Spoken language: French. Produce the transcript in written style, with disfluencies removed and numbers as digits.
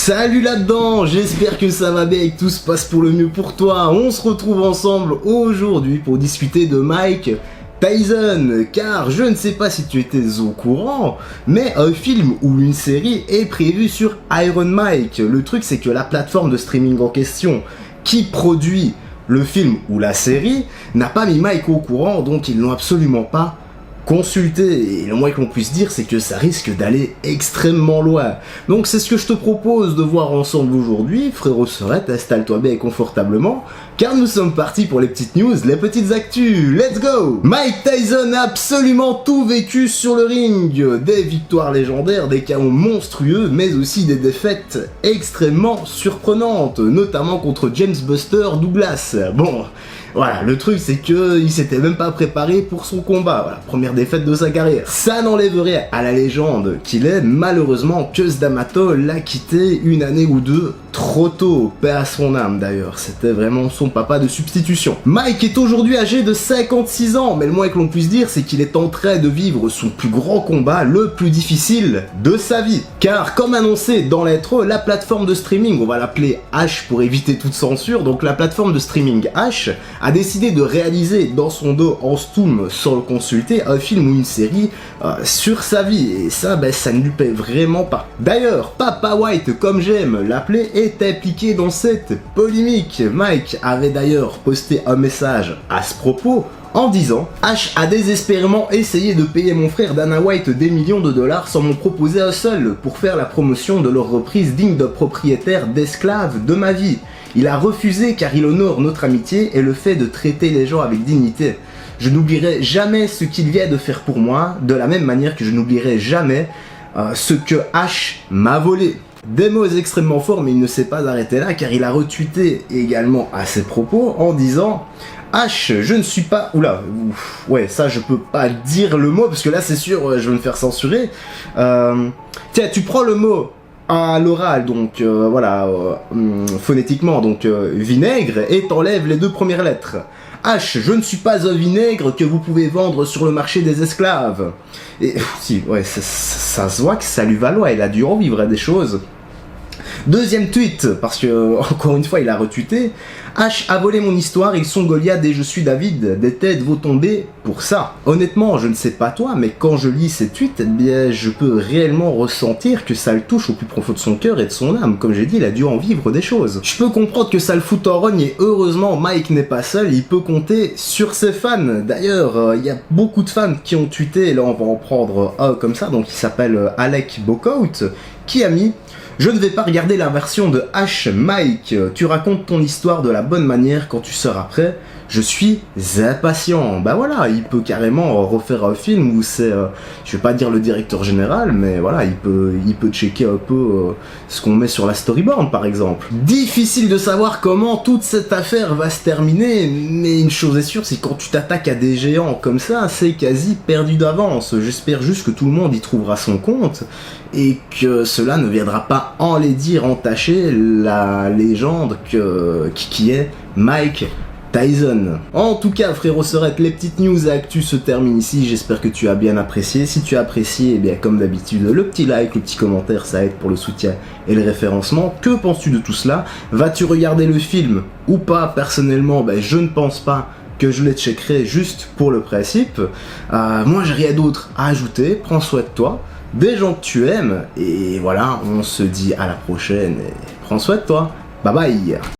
Salut là-dedans, j'espère que ça va bien et que tout se passe pour le mieux pour toi. On se retrouve ensemble aujourd'hui pour discuter de Mike Tyson, car je ne sais pas si tu étais au courant, mais un film ou une série est prévu sur Iron Mike. Le truc c'est que la plateforme de streaming en question qui produit le film ou la série n'a pas mis Mike au courant, donc ils n'ont absolument pas consulter, et le moins qu'on puisse dire c'est que ça risque d'aller extrêmement loin. Donc c'est ce que je te propose de voir ensemble aujourd'hui, frérot sœurette, installe-toi bien et confortablement, car nous sommes partis pour les petites news, les petites actus, let's go. Mike Tyson a absolument tout vécu sur le ring, des victoires légendaires, des chaos monstrueux, mais aussi des défaites extrêmement surprenantes, notamment contre James Buster Douglas. Bon, voilà, le truc c'est que il s'était même pas préparé pour son combat, voilà, première défaite de sa carrière. Ça n'enlève rien à la légende qu'il est, malheureusement Cus D'Amato l'a quitté une année ou deux trop tôt, paix à son âme d'ailleurs, c'était vraiment son papa de substitution. Mike est aujourd'hui âgé de 56 ans, mais le moins que l'on puisse dire c'est qu'il est en train de vivre son plus grand combat, le plus difficile de sa vie. Car comme annoncé dans l'intro, la plateforme de streaming, on va l'appeler H pour éviter toute censure, donc la plateforme de streaming H a décidé de réaliser dans son dos en stoom sans le consulter un film ou une série sur sa vie, et ça ça ne lui paie vraiment pas. D'ailleurs, Papa White comme j'aime l'appeler est impliqué dans cette polémique. Mike avait d'ailleurs posté un message à ce propos en disant « H a désespérément essayé de payer mon frère Dana White des millions de dollars sans m'en proposer un seul pour faire la promotion de leur reprise digne de propriétaire d'esclaves de ma vie. Il a refusé car il honore notre amitié et le fait de traiter les gens avec dignité. Je n'oublierai jamais ce qu'il vient de faire pour moi, de la même manière que je n'oublierai jamais ce que H m'a volé. » Des mots extrêmement forts, mais il ne s'est pas arrêté là car il a retweeté également à ses propos en disant H, je ne suis pas... Oula, ouais, ça je peux pas dire le mot parce que là c'est sûr je vais me faire censurer. Tiens, tu prends le mot à l'oral, donc voilà, phonétiquement, donc vinaigre, et t'enlèves les deux premières lettres. H, je ne suis pas un vinaigre que vous pouvez vendre sur le marché des esclaves. Et si, ouais, ça se voit que ça lui valoir, il a dû en vivre des choses. Deuxième tweet, parce que, encore une fois, il a retweeté. H a volé mon histoire, ils sont Goliath et je suis David, des têtes vont tomber pour ça. Honnêtement, je ne sais pas toi, mais quand je lis ces tweets, eh bien, je peux réellement ressentir que ça le touche au plus profond de son cœur et de son âme. Comme j'ai dit, il a dû en vivre des choses. Je peux comprendre que ça le fout en rogne et heureusement, Mike n'est pas seul, il peut compter sur ses fans. D'ailleurs, il y a beaucoup de fans qui ont tweeté, et là on va en prendre un comme ça, donc il s'appelle Alec Bocout, qui a mis je ne vais pas regarder la version de H Mike, tu racontes ton histoire de la bonne manière quand tu seras prêt, je suis impatient. Bah voilà, il peut carrément refaire un film où c'est, je vais pas dire le directeur général, mais voilà, il peut checker un peu ce qu'on met sur la storyboard par exemple. Difficile de savoir comment toute cette affaire va se terminer, mais une chose est sûre, c'est quand tu t'attaques à des géants comme ça, c'est quasi perdu d'avance. J'espère juste que tout le monde y trouvera son compte, et que cela ne viendra pas enlaidir, entacher la légende qui est Mike Tyson. En tout cas, frérot sœurette, les petites news et actus se terminent ici. J'espère que tu as bien apprécié. Si tu as apprécié, eh bien comme d'habitude, le petit like, le petit commentaire, ça aide pour le soutien et le référencement. Que penses-tu de tout cela? Vas-tu regarder le film ou pas? Personnellement, je ne pense pas que je les checkerai juste pour le principe. Moi, j'ai rien d'autre à ajouter. Prends soin de toi, des gens que tu aimes, et voilà, on se dit à la prochaine. Et prends soin de toi. Bye bye.